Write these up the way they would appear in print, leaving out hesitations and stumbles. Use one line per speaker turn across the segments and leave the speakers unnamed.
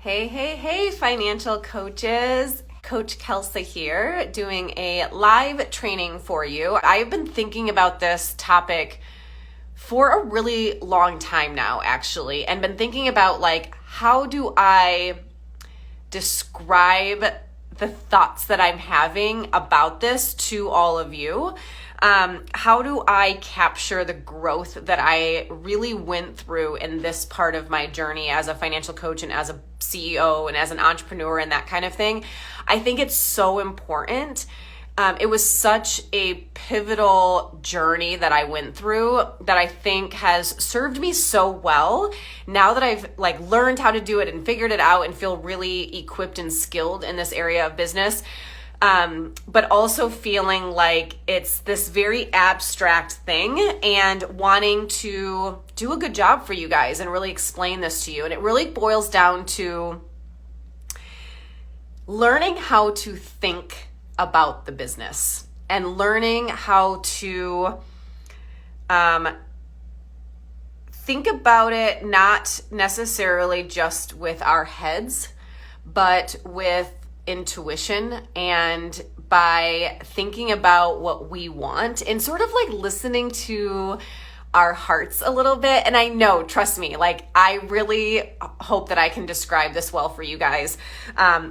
Hey, financial coaches. Coach Kelsa here, doing a live training for you. I've been thinking about this topic for a really long time now, actually, and been thinking about how do I describe the thoughts that I'm having about this to all of you? How do I capture the growth that I really went through in this part of my journey as a financial coach and as a CEO and as an entrepreneur and that kind of thing? I think it's so important. It was such a pivotal journey that I went through that I think has served me so well now that I've learned how to do it and figured it out and feel really equipped and skilled in this area of business. But also feeling like it's this very abstract thing and wanting to do a good job for you guys and really explain this to you. And it really boils down to learning how to think about the business and learning how to think about it not necessarily just with our heads, but with intuition and by thinking about what we want and sort of listening to our hearts a little bit. And I know, trust me, I really hope that I can describe this well for you guys.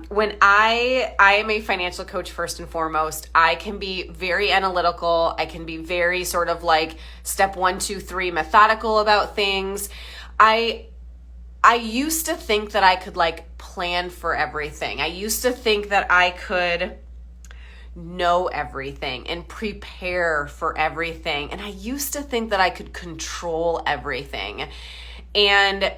When I am a financial coach first and foremost, I can be very analytical. I can be very sort of step 1, 2, 3 methodical about things. I used to think that I could plan for everything. I used to think that I could know everything and prepare for everything. And I used to think that I could control everything. And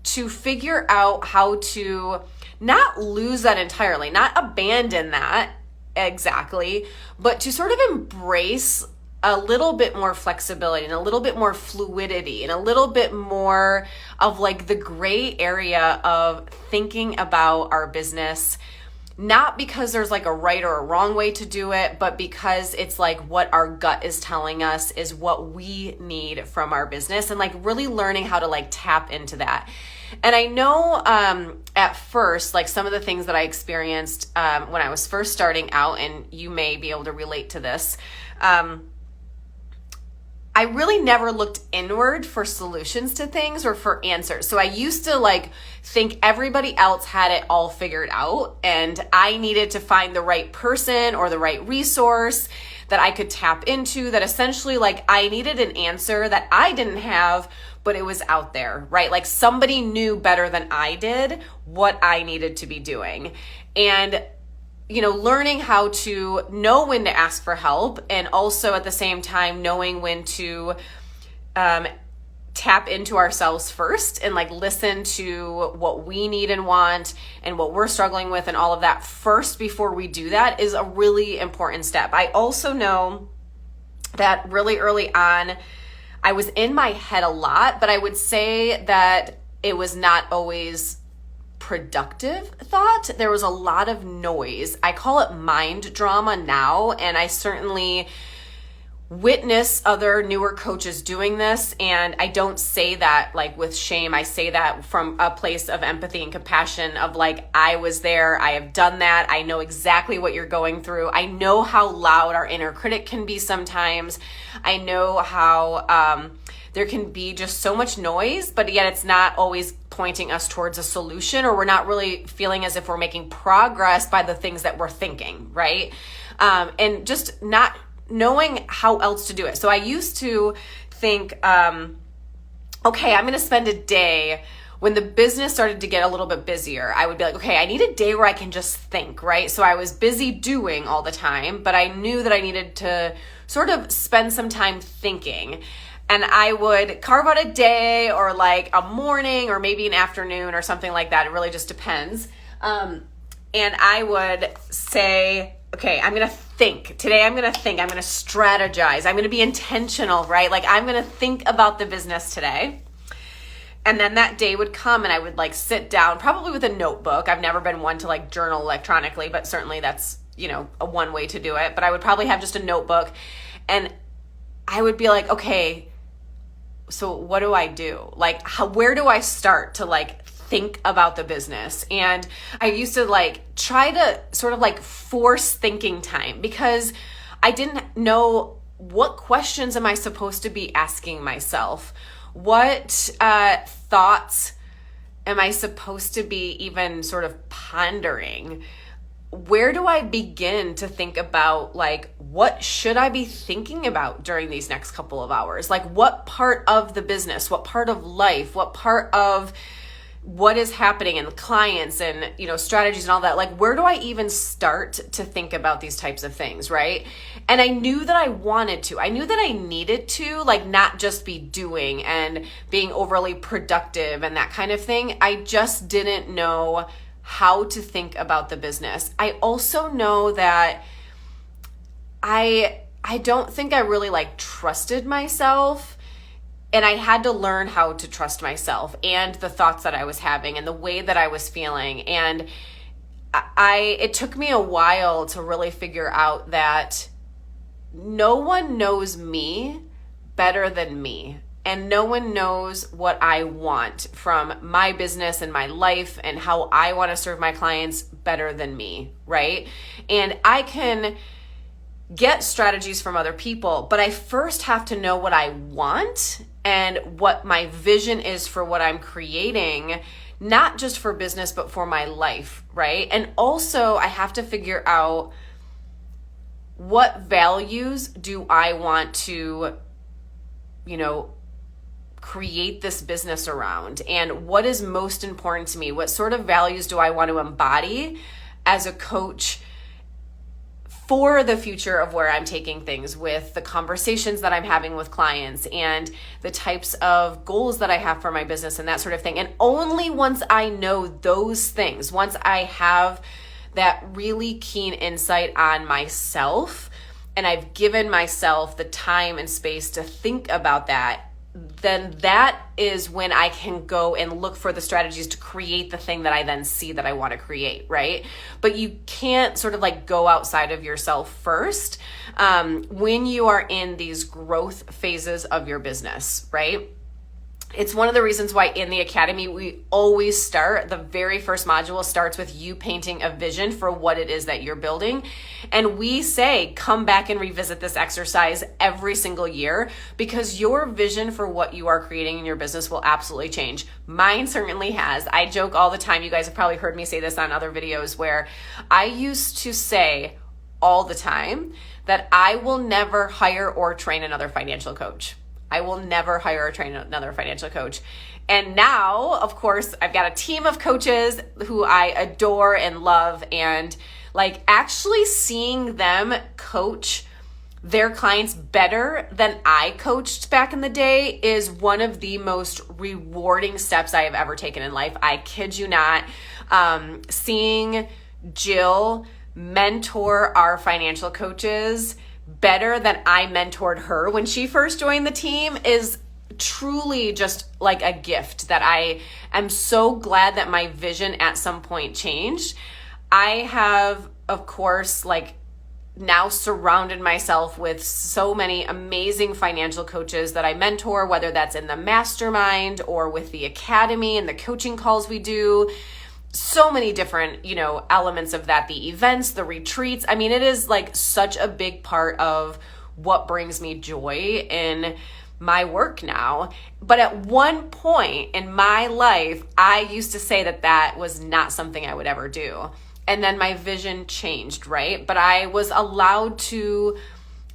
to figure out how to not lose that entirely, not abandon that exactly, but to sort of embrace a little bit more flexibility and a little bit more fluidity and a little bit more of the gray area of thinking about our business, not because there's a right or a wrong way to do it, but because it's what our gut is telling us is what we need from our business, and really learning how to tap into that. And I know at first, some of the things that I experienced when I was first starting out, and you may be able to relate to this, I really never looked inward for solutions to things or for answers. So I used to think everybody else had it all figured out and I needed to find the right person or the right resource that I could tap into, that essentially I needed an answer that I didn't have, but it was out there, right? Somebody knew better than I did what I needed to be doing. And learning how to know when to ask for help and also at the same time knowing when to tap into ourselves first and listen to what we need and want and what we're struggling with and all of that first before we do that is a really important step. I also know that really early on, I was in my head a lot, but I would say that it was not always productive thought. There was a lot of noise. I call it mind drama now, and I certainly witness other newer coaches doing this, and I don't say that with shame. I say that from a place of empathy and compassion of I was there, I have done that, I know exactly what you're going through. I know how loud our inner critic can be sometimes. I know how there can be just so much noise, but yet it's not always pointing us towards a solution, or we're not really feeling as if we're making progress by the things that we're thinking, right? And just not knowing how else to do it. So I used to think, okay, I'm going to spend a day when the business started to get a little bit busier. I would be okay, I need a day where I can just think, right? So I was busy doing all the time, but I knew that I needed to sort of spend some time thinking. And I would carve out a day or a morning or maybe an afternoon or something like that. It really just depends. And I would say, okay, I'm going to think. Today I'm going to think. I'm going to strategize. I'm going to be intentional, right? I'm going to think about the business today. And then that day would come and I would sit down, probably with a notebook. I've never been one to journal electronically, but certainly that's, a one way to do it. But I would probably have just a notebook and I would be okay, so what do I do? Where do I start to think about the business. And I used to like try to sort of like force thinking time because I didn't know what questions am I supposed to be asking myself? What thoughts am I supposed to be even sort of pondering? Where do I begin to think about like, what should I be thinking about during these next couple of hours? Like what part of the business, what part of life, what part of what is happening in clients and, strategies and all that, like, where do I even start to think about these types of things, right? And I knew that I wanted to. I knew that I needed to, like, not just be doing and being overly productive and that kind of thing. I just didn't know how to think about the business. I also know that I don't think I really, like, trusted myself. And I had to learn how to trust myself and the thoughts that I was having and the way that I was feeling. And it took me a while to really figure out that no one knows me better than me. And no one knows what I want from my business and my life and how I want to serve my clients better than me, right? And I can get strategies from other people, but I first have to know what I want and what my vision is for what I'm creating, not just for business, but for my life, right? And also I have to figure out what values do I want to, create this business around, and what is most important to me? What sort of values do I want to embody as a coach for the future of where I'm taking things with the conversations that I'm having with clients and the types of goals that I have for my business and that sort of thing. And only once I know those things, once I have that really keen insight on myself and I've given myself the time and space to think about that, then that is when I can go and look for the strategies to create the thing that I then see that I want to create, right? But you can't sort of like go outside of yourself first when you are in these growth phases of your business, right? It's one of the reasons why in the academy, we always start, the very first module starts with you painting a vision for what it is that you're building. And we say, come back and revisit this exercise every single year because your vision for what you are creating in your business will absolutely change. Mine certainly has. I joke all the time. You guys have probably heard me say this on other videos where I used to say all the time that I will never hire or train another financial coach. I will never hire or train another financial coach. And now, of course, I've got a team of coaches who I adore and love, and like actually seeing them coach their clients better than I coached back in the day is one of the most rewarding steps I have ever taken in life. I kid you not. Seeing Jill mentor our financial coaches better than I mentored her when she first joined the team is truly just like a gift that I am so glad that my vision at some point changed. I have, of course, like now surrounded myself with so many amazing financial coaches that I mentor, whether that's in the mastermind or with the academy and the coaching calls we do. So many different, elements of that, the events, the retreats. I mean, it is like such a big part of what brings me joy in my work now. But at one point in my life, I used to say that that was not something I would ever do. And then my vision changed, right? But I was allowed to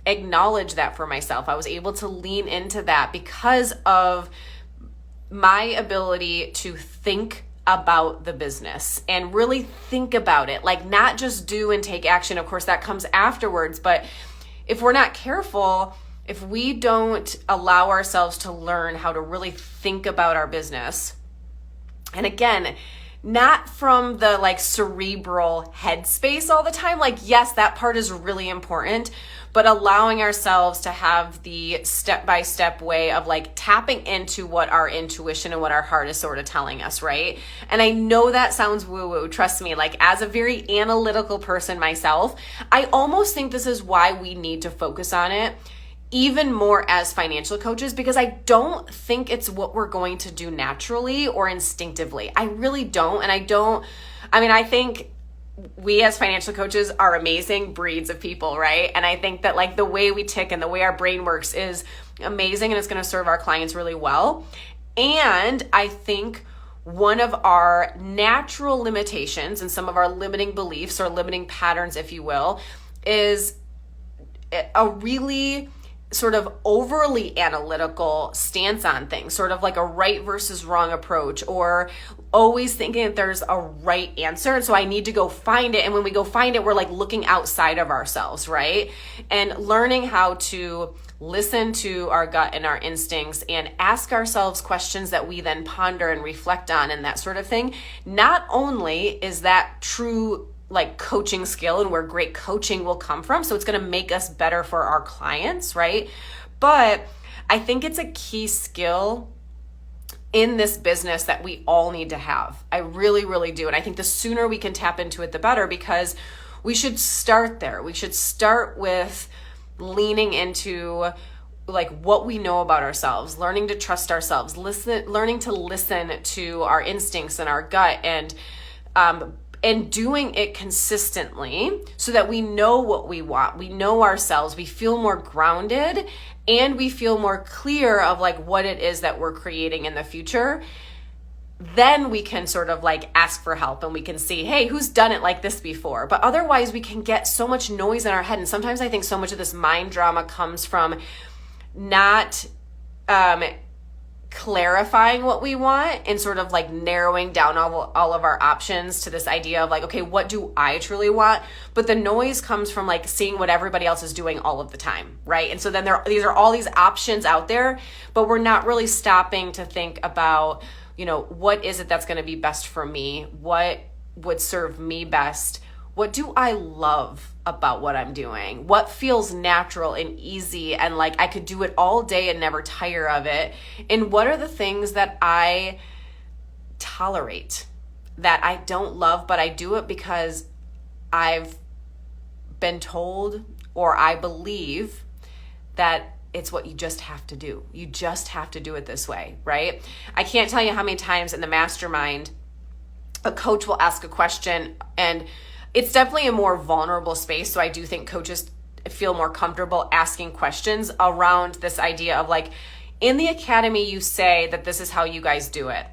acknowledge that for myself. I was able to lean into that because of my ability to think about the business and really think about it, like not just do and take action. Of course, that comes afterwards. But if we're not careful, if we don't allow ourselves to learn how to really think about our business, and again, not from the like cerebral headspace all the time. Like, yes, that part is really important, but allowing ourselves to have the step-by-step way of like tapping into what our intuition and what our heart is sort of telling us, right? And I know that sounds woo-woo, trust me, like as a very analytical person myself, I almost think this is why we need to focus on it even more as financial coaches, because I don't think it's what we're going to do naturally or instinctively. I really don't. And I think we as financial coaches are amazing breeds of people, right? And I think that like the way we tick and the way our brain works is amazing, and it's going to serve our clients really well. And I think one of our natural limitations and some of our limiting beliefs or limiting patterns, if you will, is a really sort of overly analytical stance on things, sort of like a right versus wrong approach, or always thinking that there's a right answer. And so I need to go find it. And when we go find it, we're like looking outside of ourselves, right? And learning how to listen to our gut and our instincts and ask ourselves questions that we then ponder and reflect on and that sort of thing. Not only is that true like coaching skill and where great coaching will come from, so it's going to make us better for our clients, right? But I think it's a key skill in this business that we all need to have. I really, really do. And I think the sooner we can tap into it, the better, because we should start there. We should start with leaning into like what we know about ourselves, learning to trust ourselves, learning to listen to our instincts and our gut, and doing it consistently so that we know what we want. We know ourselves, we feel more grounded, and we feel more clear of like what it is that we're creating in the future. Then we can sort of like ask for help and we can see, hey, who's done it like this before? But otherwise we can get so much noise in our head. And sometimes I think so much of this mind drama comes from not clarifying what we want and sort of like narrowing down all of our options to this idea of like, okay, what do I truly want? But the noise comes from like seeing what everybody else is doing all of the time, right? And so then these are all these options out there, but we're not really stopping to think about, you know, what is it that's going to be best for me? What would serve me best? What do I love about what I'm doing? What feels natural and easy and like I could do it all day and never tire of it? And what are the things that I tolerate, that I don't love, but I do it because I've been told or I believe that it's what you just have to do. You just have to do it this way, right? I can't tell you how many times in the mastermind a coach will ask a question, and it's definitely a more vulnerable space. So I do think coaches feel more comfortable asking questions around this idea of like, in the academy, you say that this is how you guys do it.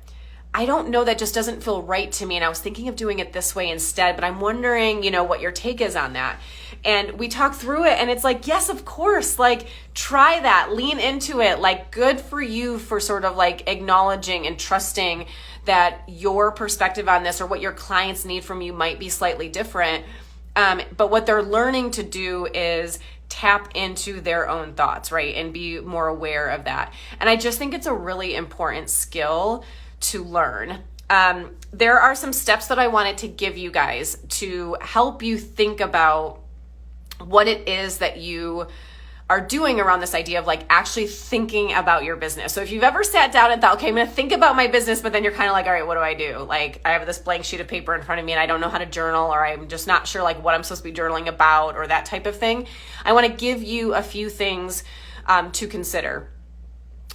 I don't know, that just doesn't feel right to me. And I was thinking of doing it this way instead, but I'm wondering, you know, what your take is on that. And we talk through it and it's like, yes, of course, like try that, lean into it. Like good for you for sort of like acknowledging and trusting that your perspective on this or what your clients need from you might be slightly different. But what they're learning to do is tap into their own thoughts, right? And be more aware of that. And I just think it's a really important skill to learn. There are some steps that I wanted to give you guys to help you think about what it is that you are doing around this idea of like actually thinking about your business. So if you've ever sat down and thought, okay, I'm going to think about my business, but then you're kind of like, all right, what do I do? Like I have this blank sheet of paper in front of me and I don't know how to journal, or I'm just not sure like what I'm supposed to be journaling about or that type of thing. I want to give you a few things to consider.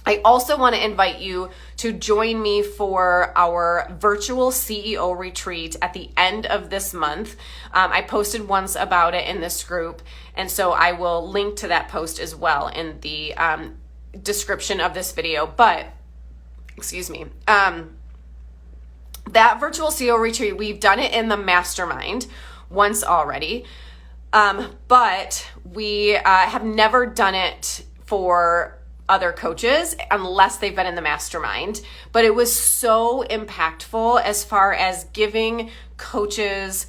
I also want to invite you to join me for our virtual CEO retreat at the end of this month. I posted once about it in this group, and so I will link to that post as well in the description of this video. But, that virtual CEO retreat, we've done it in the mastermind once already, but we have never done it for other coaches unless they've been in the mastermind. But it was so impactful as far as giving coaches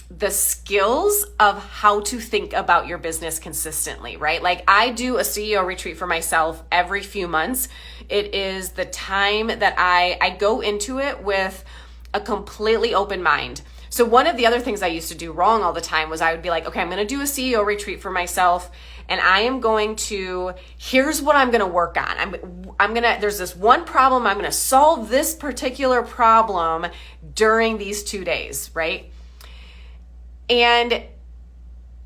the skills of how to think about your business consistently, right? Like I do a CEO retreat for myself every few months. It is the time that I go into it with a completely open mind. So one of the other things I used to do wrong all the time was I would be like, okay, I'm going to do a CEO retreat for myself, and I am going to, here's what I'm going to work on. There's this one problem, I'm going to solve this particular problem during these 2 days, right? And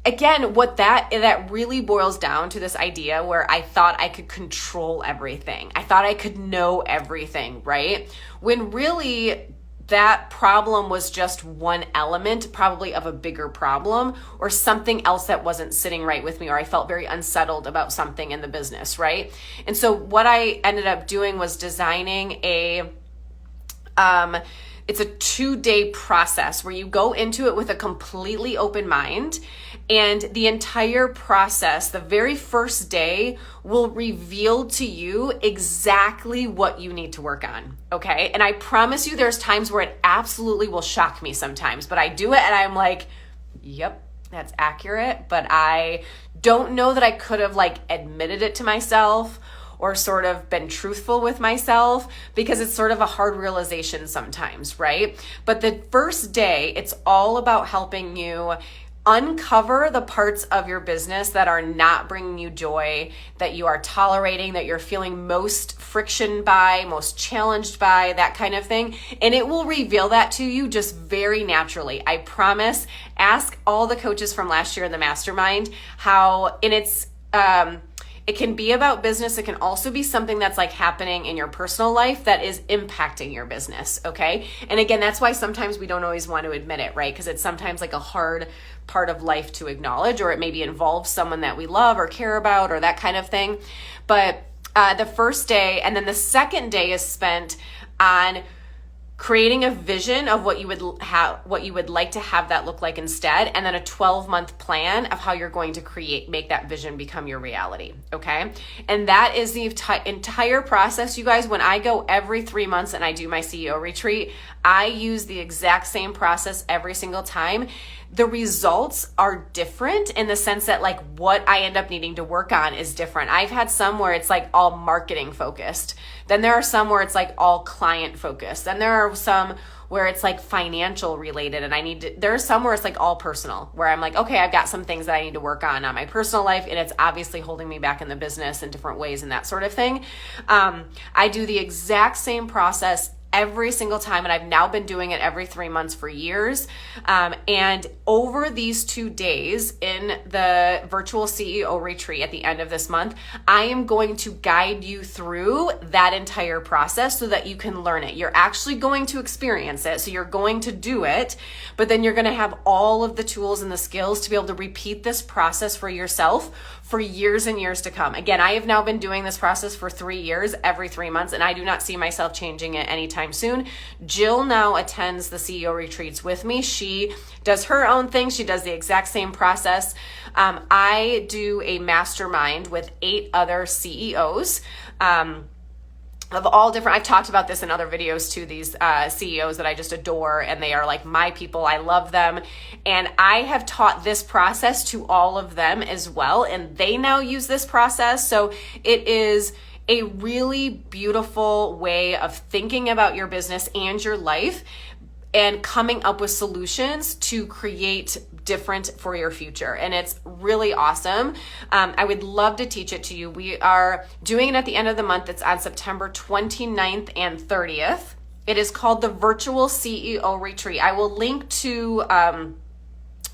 again, what that really boils down to, this idea where I thought I could control everything. I thought I could know everything, right? When really that problem was just one element, probably of a bigger problem, or something else that wasn't sitting right with me, or I felt very unsettled about something in the business, right? And so what I ended up doing was designing it's a 2-day process where you go into it with a completely open mind, and the entire process, the very first day, will reveal to you exactly what you need to work on, okay? And I promise you there's times where it absolutely will shock me sometimes, but I do it and I'm like, yep, that's accurate, but I don't know that I could have like admitted it to myself or sort of been truthful with myself, because it's sort of a hard realization sometimes, right? But the first day, it's all about helping you uncover the parts of your business that are not bringing you joy, that you are tolerating, that you're feeling most friction by, most challenged by, that kind of thing. And it will reveal that to you just very naturally. I promise. Ask all the coaches from last year in the mastermind how, and it can be about business. It can also be something that's like happening in your personal life that is impacting your business, okay? And again, that's why sometimes we don't always want to admit it, right? Because it's sometimes like a hard part of life to acknowledge, or it maybe involves someone that we love or care about or that kind of thing. But the first day, and then the second day is spent on creating a vision of what you would like to have that look like instead, and then a 12-month plan of how you're going to make that vision become your reality, okay? And that is the entire process, you guys. When I go every 3 months and I do my CEO retreat, I use the exact same process every single time. The results are different in the sense that like what I end up needing to work on is different. I've had some where it's like all marketing focused. Then there are some where it's like all client focused. Then there are some where it's like financial related, and there are some where it's like all personal, where I'm like, okay, I've got some things that I need to work on my personal life, and it's obviously holding me back in the business in different ways and that sort of thing. I do the exact same process every single time, and I've now been doing it every 3 months for years. And over these 2 days in the virtual CEO retreat at the end of this month, I am going to guide you through that entire process so that you can learn it. You're actually going to experience it, so you're going to do it, but then you're going to have all of the tools and the skills to be able to repeat this process for yourself for years and years to come. Again, I have now been doing this process for 3 years, every 3 months, and I do not see myself changing it anytime soon. Jill now attends the CEO retreats with me. She does her own thing. She does the exact same process. I do a mastermind with 8 other CEOs. Of all different, I've talked about this in other videos too, these CEOs that I just adore, and they are like my people. I love them. And I have taught this process to all of them as well, and they now use this process. So it is a really beautiful way of thinking about your business and your life, and coming up with solutions to create different for your future. And it's really awesome. I would love to teach it to you. We are doing it at the end of the month. It's on September 29th and 30th. It is called the Virtual CEO Retreat. I will link to,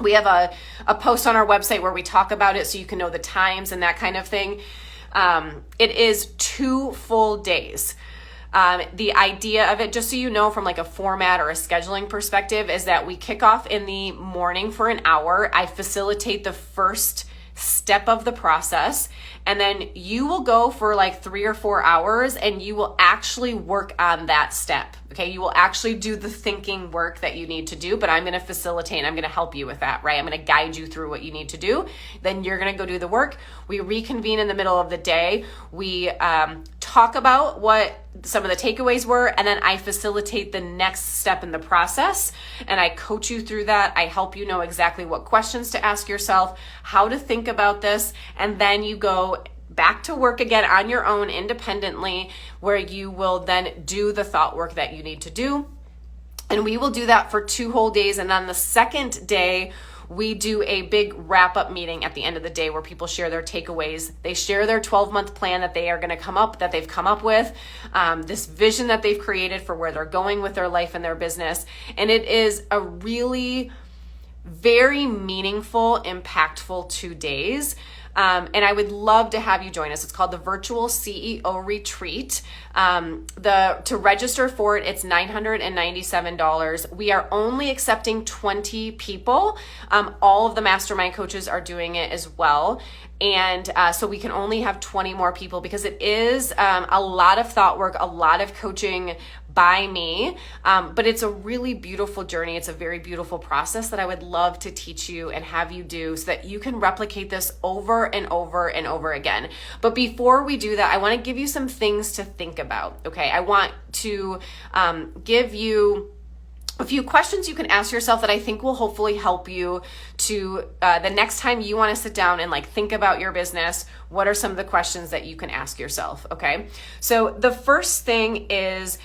we have a post on our website where we talk about it so you can know the times and that kind of thing. It is 2 full days. The idea of it, just so you know from like a format or a scheduling perspective, is that we kick off in the morning for an hour. I facilitate the first step of the process, and then you will go for like 3 or 4 hours and you will actually work on that step. Okay, you will actually do the thinking work that you need to do, but I'm going to facilitate and I'm going to help you with that, right? I'm going to guide you through what you need to do. Then you're going to go do the work. We reconvene in the middle of the day. We talk about what some of the takeaways were, and then I facilitate the next step in the process, and I coach you through that. I help you know exactly what questions to ask yourself, how to think about this, and then you go back to work again on your own independently, where you will then do the thought work that you need to do. And we will do that for 2 whole days. And on the second day, we do a big wrap-up meeting at the end of the day where people share their takeaways. They share their 12-month plan that they've come up with, this vision that they've created for where they're going with their life and their business. And it is a really very meaningful, impactful 2 days. And I would love to have you join us. It's called the Virtual CEO Retreat. To register for it, it's $997. We are only accepting 20 people. All of the mastermind coaches are doing it as well. And so we can only have 20 more people because it is a lot of thought work, a lot of coaching by me, but it's a really beautiful journey. It's a very beautiful process that I would love to teach you and have you do so that you can replicate this over and over and over again. But before we do that, I want to give you some things to think about, okay? I want to give you a few questions you can ask yourself that I think will hopefully help you to the next time you want to sit down and like think about your business. What are some of the questions that you can ask yourself, okay? So the first thing is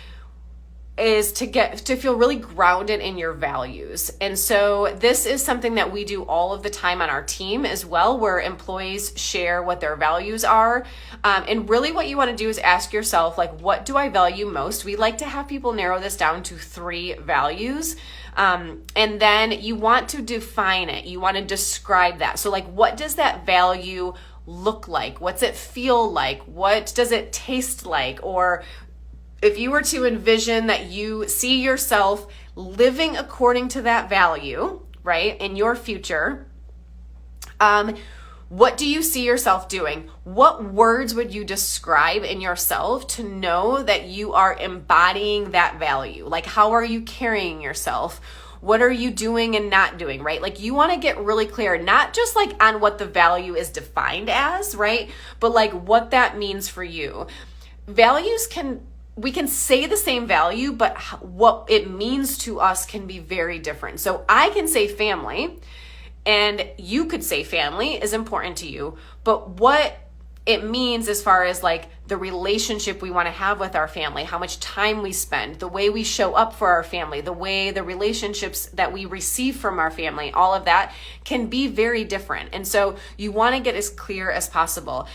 to feel really grounded in your values. And so this is something that we do all of the time on our team as well, where employees share what their values are. And really what you want to do is ask yourself, like, what do I value most? We like to have people narrow this down to 3 values. And then you want to define it. You want to describe that. So like, what does that value look like? What's it feel like? What does it taste like? Or if you were to envision that you see yourself living according to that value, right, in your future, what do you see yourself doing? What words would you describe in yourself to know that you are embodying that value? Like, how are you carrying yourself? What are you doing and not doing, right? Like, you want to get really clear, not just like on what the value is defined as, right, but like what that means for you. We can say the same value, but what it means to us can be very different. So I can say family, and you could say family is important to you, but what it means as far as like the relationship we want to have with our family, how much time we spend, the way we show up for our family, the way the relationships that we receive from our family, all of that can be very different. And so you want to get as clear as possible.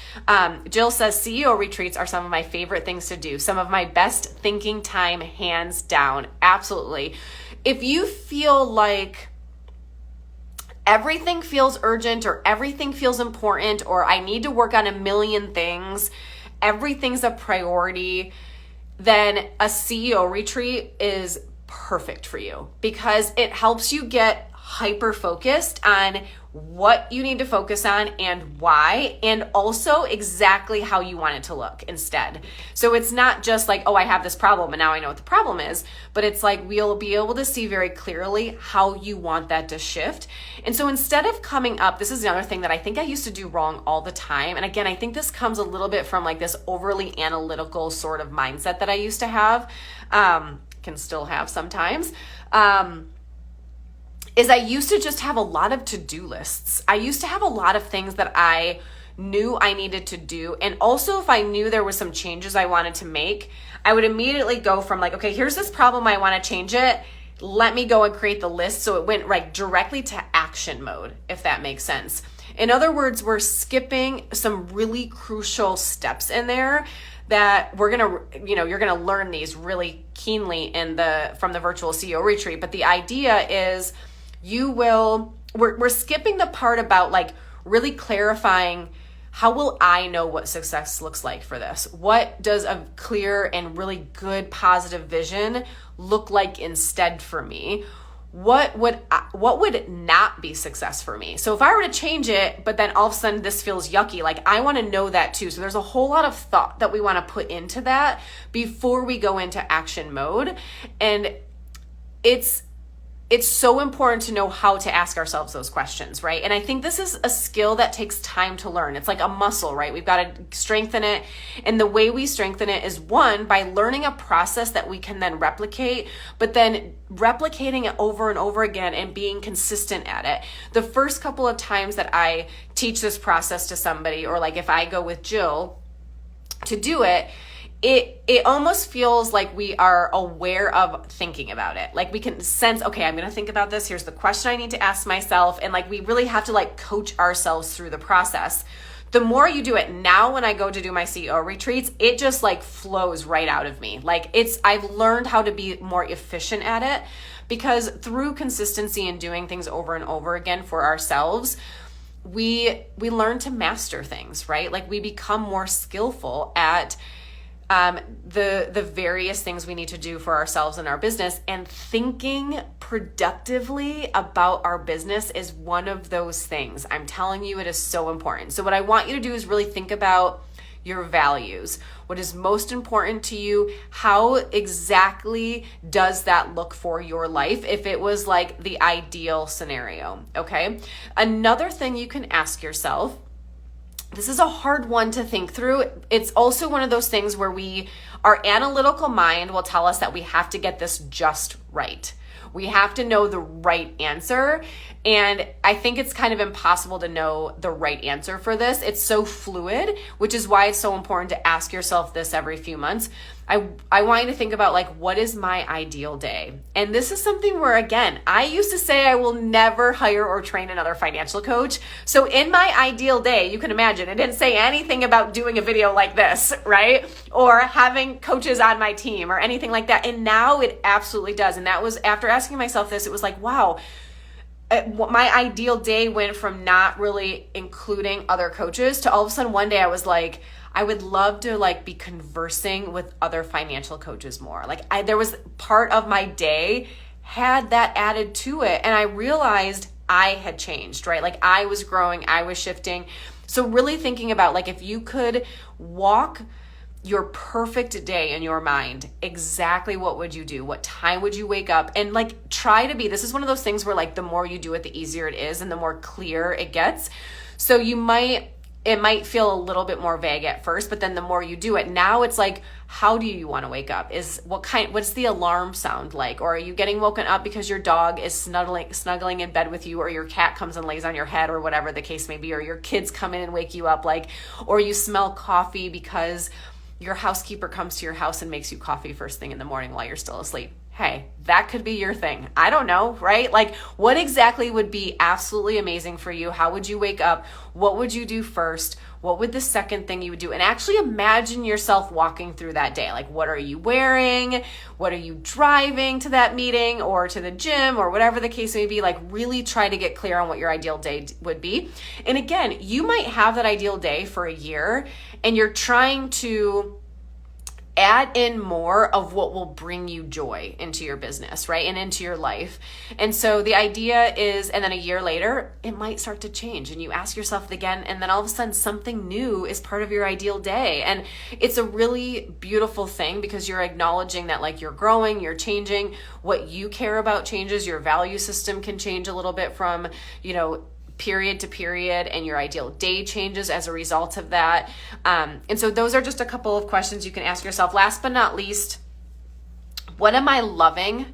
Jill says CEO retreats are some of my favorite things to do. Some of my best thinking time, hands down. Absolutely. If you feel like everything feels urgent or everything feels important or I need to work on a million things, everything's a priority, then a CEO retreat is perfect for you because it helps you get hyper focused on what you need to focus on and why, and also exactly how you want it to look instead. So it's not just like, oh, I have this problem and now I know what the problem is, but it's like we'll be able to see very clearly how you want that to shift. And so instead of coming up, this is another thing that I think I used to do wrong all the time. And again, I think this comes a little bit from like this overly analytical sort of mindset that I used to have, can still have sometimes. Is I used to just have a lot of to-do lists. I used to have a lot of things that I knew I needed to do. And also if I knew there was some changes I wanted to make, I would immediately go from like, okay, here's this problem, I want to change it. Let me go and create the list. So it went right directly to action mode, if that makes sense. In other words, we're skipping some really crucial steps in there that we're going to, you're going to learn these really keenly from the virtual CEO retreat. But the idea is we're skipping the part about like really clarifying how will I know what success looks like for this? What does a clear and really good positive vision look like instead for me? What would not be success for me? So if I were to change it, but then all of a sudden this feels yucky, like I want to know that too. So there's a whole lot of thought that we want to put into that before we go into action mode. And it's so important to know how to ask ourselves those questions, right? And I think this is a skill that takes time to learn. It's like a muscle, right? We've got to strengthen it. And the way we strengthen it is one, by learning a process that we can then replicate, but then replicating it over and over again and being consistent at it. The first couple of times that I teach this process to somebody, or like if I go with Jill to do it, it almost feels like we are aware of thinking about it. Like we can sense, okay, I'm going to think about this. Here's the question I need to ask myself. And like, we really have to like coach ourselves through the process. The more you do it now, when I go to do my CEO retreats, it just like flows right out of me. Like I've learned how to be more efficient at it because through consistency and doing things over and over again for ourselves, we learn to master things, right? Like we become more skillful at the various things we need to do for ourselves and our business, and thinking productively about our business is one of those things. I'm telling you, it is so important. So what I want you to do is really think about your values. What is most important to you? How exactly does that look for your life if it was like the ideal scenario, okay? Another thing you can ask yourself, this is a hard one to think through. It's also one of those things where our analytical mind will tell us that we have to get this just right. We have to know the right answer. And I think it's kind of impossible to know the right answer for this. It's so fluid, which is why it's so important to ask yourself this every few months. I want you to think about, like, what is my ideal day? And this is something where, again, I used to say I will never hire or train another financial coach. So in my ideal day, you can imagine, it didn't say anything about doing a video like this, right? Or having coaches on my team or anything like that. And now it absolutely does. And that was after asking myself this, it was like, wow, my ideal day went from not really including other coaches to all of a sudden one day I was like, I would love to like be conversing with other financial coaches more. Like there was part of my day had that added to it. And I realized I had changed, right? Like I was growing, I was shifting. So really thinking about, like, if you could walk your perfect day in your mind, exactly what would you do? What time would you wake up? And like try to be, this is one of those things where like the more you do it, the easier it is and the more clear it gets. So it might feel a little bit more vague at first, but then the more you do it, now it's like, how do you want to wake up? What's the alarm sound like? Or are you getting woken up because your dog is snuggling in bed with you, or your cat comes and lays on your head, or whatever the case may be, or your kids come in and wake you up, like, or you smell coffee because your housekeeper comes to your house and makes you coffee first thing in the morning while you're still asleep. Hey, that could be your thing. I don't know, right? Like, what exactly would be absolutely amazing for you? How would you wake up? What would you do first? What would the second thing you would do? And actually imagine yourself walking through that day. Like, what are you wearing? What are you driving to that meeting or to the gym or whatever the case may be? Like, really try to get clear on what your ideal day would be. And again, you might have that ideal day for a year and you're trying to add in more of what will bring you joy into your business, right? And into your life. And so the idea is, and then a year later, it might start to change and you ask yourself again, and then all of a sudden something new is part of your ideal day. And it's a really beautiful thing because you're acknowledging that, like, you're growing, you're changing, what you care about changes, your value system can change a little bit from, period to period, and your ideal day changes as a result of that. And so those are just a couple of questions you can ask yourself. Last but not least, what am I loving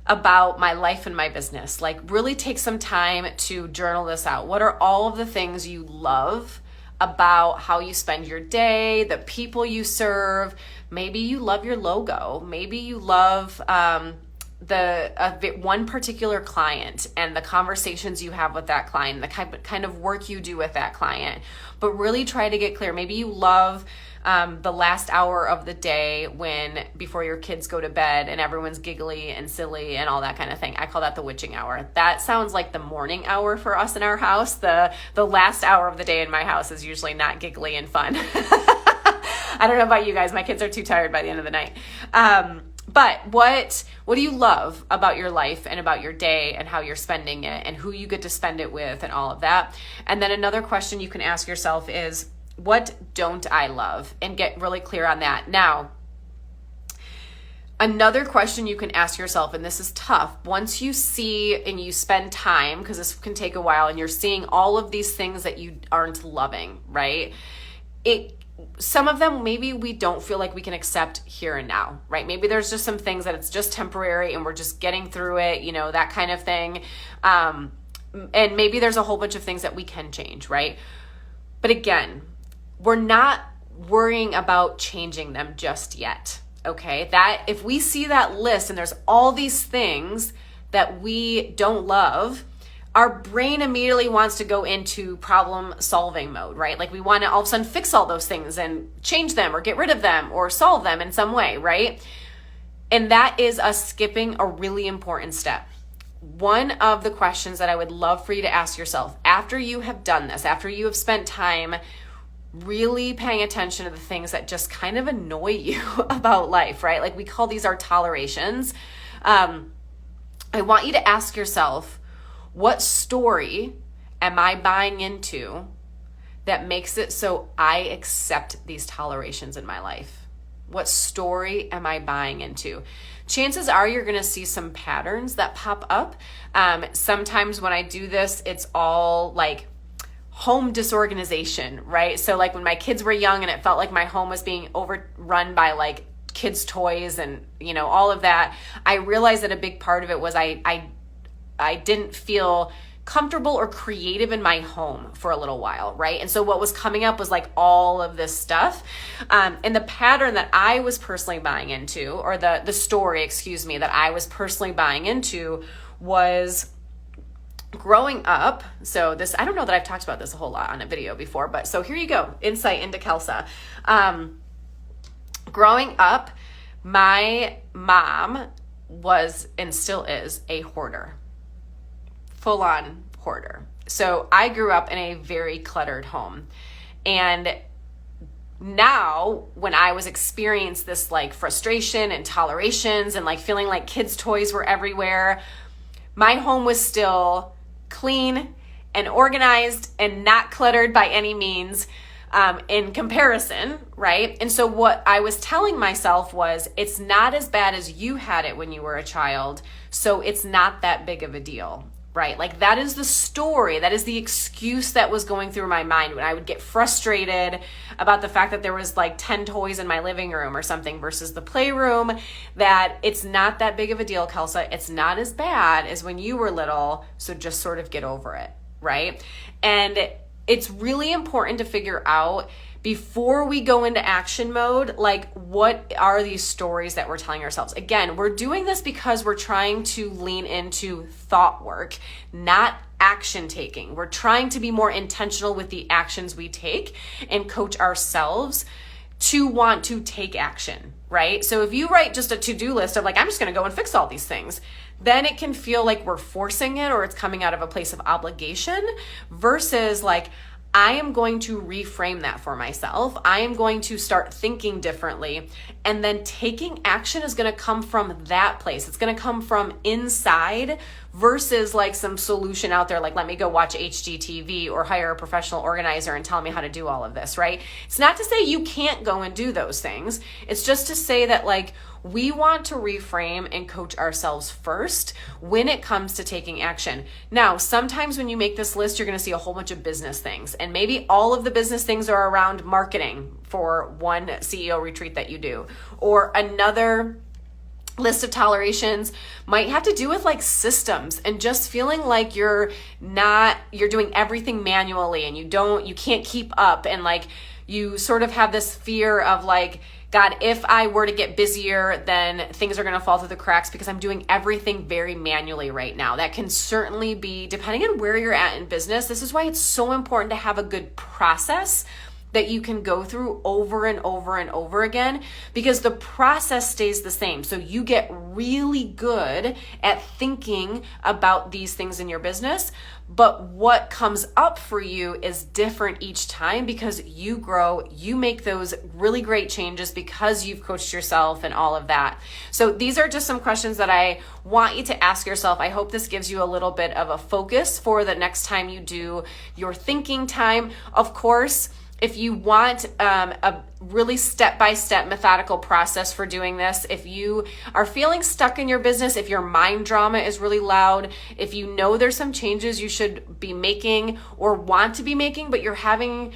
about my life and my business? Like, really take some time to journal this out. What are all of the things you love about how you spend your day, the people you serve? Maybe you love your logo. Maybe you love one particular client and the conversations you have with that client, the kind of work you do with that client. But really try to get clear. Maybe you love the last hour of the day before your kids go to bed and everyone's giggly and silly and all that kind of thing. I call that the witching hour. That sounds like the morning hour for us in our house. The last hour of the day in my house is usually not giggly and fun. I don't know about you guys. My kids are too tired by the end of the night. But what do you love about your life and about your day and how you're spending it and who you get to spend it with and all of that? And then another question you can ask yourself is, what don't I love? And get really clear on that. Now, another question you can ask yourself, and this is tough, once you see and you spend time, because this can take a while, and you're seeing all of these things that you aren't loving, right? Some of them, maybe we don't feel like we can accept here and now, right? Maybe there's just some things that it's just temporary and we're just getting through it, that kind of thing. And maybe there's a whole bunch of things that we can change, right? But again, we're not worrying about changing them just yet, okay? That if we see that list and there's all these things that we don't love, our brain immediately wants to go into problem solving mode, right? Like we want to all of a sudden fix all those things and change them or get rid of them or solve them in some way, right? And that is us skipping a really important step. One of the questions that I would love for you to ask yourself after you have done this, after you have spent time really paying attention to the things that just kind of annoy you about life, right? Like we call these our tolerations. I want you to ask yourself, what story am I buying into that makes it so I accept these tolerations in my life? What story am I buying into? Chances are you're going to see some patterns that pop up. Sometimes when I do this, it's all like home disorganization, right? So like when my kids were young and it felt like my home was being overrun by like kids' toys and, you know, all of that, I realized that a big part of it was I didn't feel comfortable or creative in my home for a little while, right? And so what was coming up was like all of this stuff. And the pattern that I was personally buying into, or the story, that I was personally buying into was growing up. So this, I don't know that I've talked about this a whole lot on a video before, but so here you go, insight into Kelsa. Growing up, my mom was and still is a hoarder. Full-on hoarder. So I grew up in a very cluttered home. And now when I was experiencing this like frustration and tolerations and like feeling like kids' toys were everywhere, my home was still clean and organized and not cluttered by any means, in comparison, right? And so what I was telling myself was, it's not as bad as you had it when you were a child, so it's not that big of a deal. Right? Like that is the story. That is the excuse that was going through my mind when I would get frustrated about the fact that there was like 10 toys in my living room or something versus the playroom, that it's not that big of a deal, Kelsa. It's not as bad as when you were little. So just sort of get over it. Right? And it's really important to figure out before we go into action mode, like what are these stories that we're telling ourselves? Again, we're doing this because we're trying to lean into thought work, not action taking. We're trying to be more intentional with the actions we take and coach ourselves to want to take action, right? So if you write just a to-do list of like, I'm just going to go and fix all these things, then it can feel like we're forcing it or it's coming out of a place of obligation versus like, I am going to reframe that for myself. I am going to start thinking differently. And then taking action is going to come from that place. It's going to come from inside versus like some solution out there, like let me go watch HGTV or hire a professional organizer and tell me how to do all of this, right? It's not to say you can't go and do those things. It's just to say that like we want to reframe and coach ourselves first when it comes to taking action. Now, sometimes when you make this list, you're going to see a whole bunch of business things, and maybe all of the business things are around marketing for one CEO retreat that you do, or another list of tolerations might have to do with like systems and just feeling like you're doing everything manually and you can't keep up, and like you sort of have this fear of like, God, if I were to get busier, then things are going to fall through the cracks because I'm doing everything very manually right now. That can certainly be, depending on where you're at in business. This is why it's so important to have a good process that you can go through over and over and over again, because the process stays the same. So you get really good at thinking about these things in your business, but what comes up for you is different each time because you grow, you make those really great changes because you've coached yourself and all of that. So these are just some questions that I want you to ask yourself. I hope this gives you a little bit of a focus for the next time you do your thinking time. Of course, if you want a really step-by-step methodical process for doing this, if you are feeling stuck in your business, if your mind drama is really loud, if you know there's some changes you should be making or want to be making, but you're having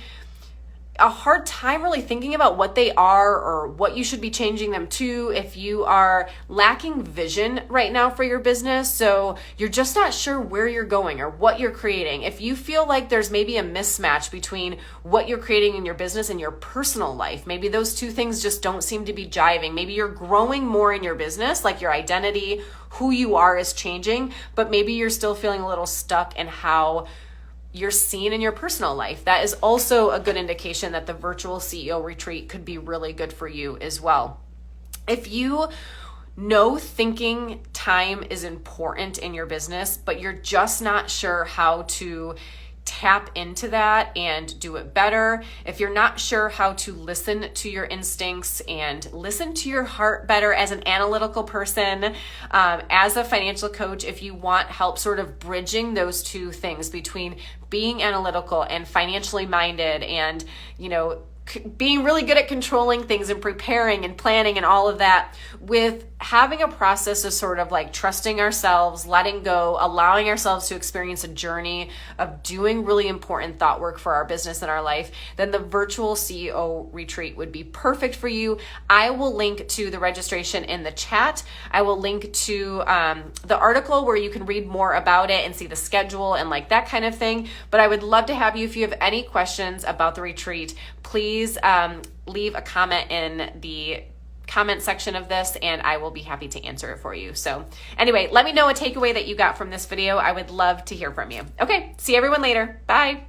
a hard time really thinking about what they are or what you should be changing them to, if you are lacking vision right now for your business, so you're just not sure where you're going or what you're creating, if you feel like there's maybe a mismatch between what you're creating in your business and your personal life, maybe those two things just don't seem to be jiving, maybe you're growing more in your business, like your identity, who you are is changing, but maybe you're still feeling a little stuck in how you're seen in your personal life. That is also a good indication that the virtual CEO retreat could be really good for you as well. If you know thinking time is important in your business, but you're just not sure how to tap into that and do it better. If you're not sure how to listen to your instincts and listen to your heart better as an analytical person, as a financial coach, if you want help sort of bridging those two things between being analytical and financially minded and, being really good at controlling things and preparing and planning and all of that, with having a process of sort of like trusting ourselves, letting go, allowing ourselves to experience a journey of doing really important thought work for our business and our life, then the virtual CEO retreat would be perfect for you. I will link to the registration in the chat. I will link to the article where you can read more about it and see the schedule and like that kind of thing. But I would love to have you, if you have any questions about the retreat, please leave a comment in the comment section of this and I will be happy to answer it for you. So anyway, let me know a takeaway that you got from this video. I would love to hear from you. Okay, see everyone later. Bye.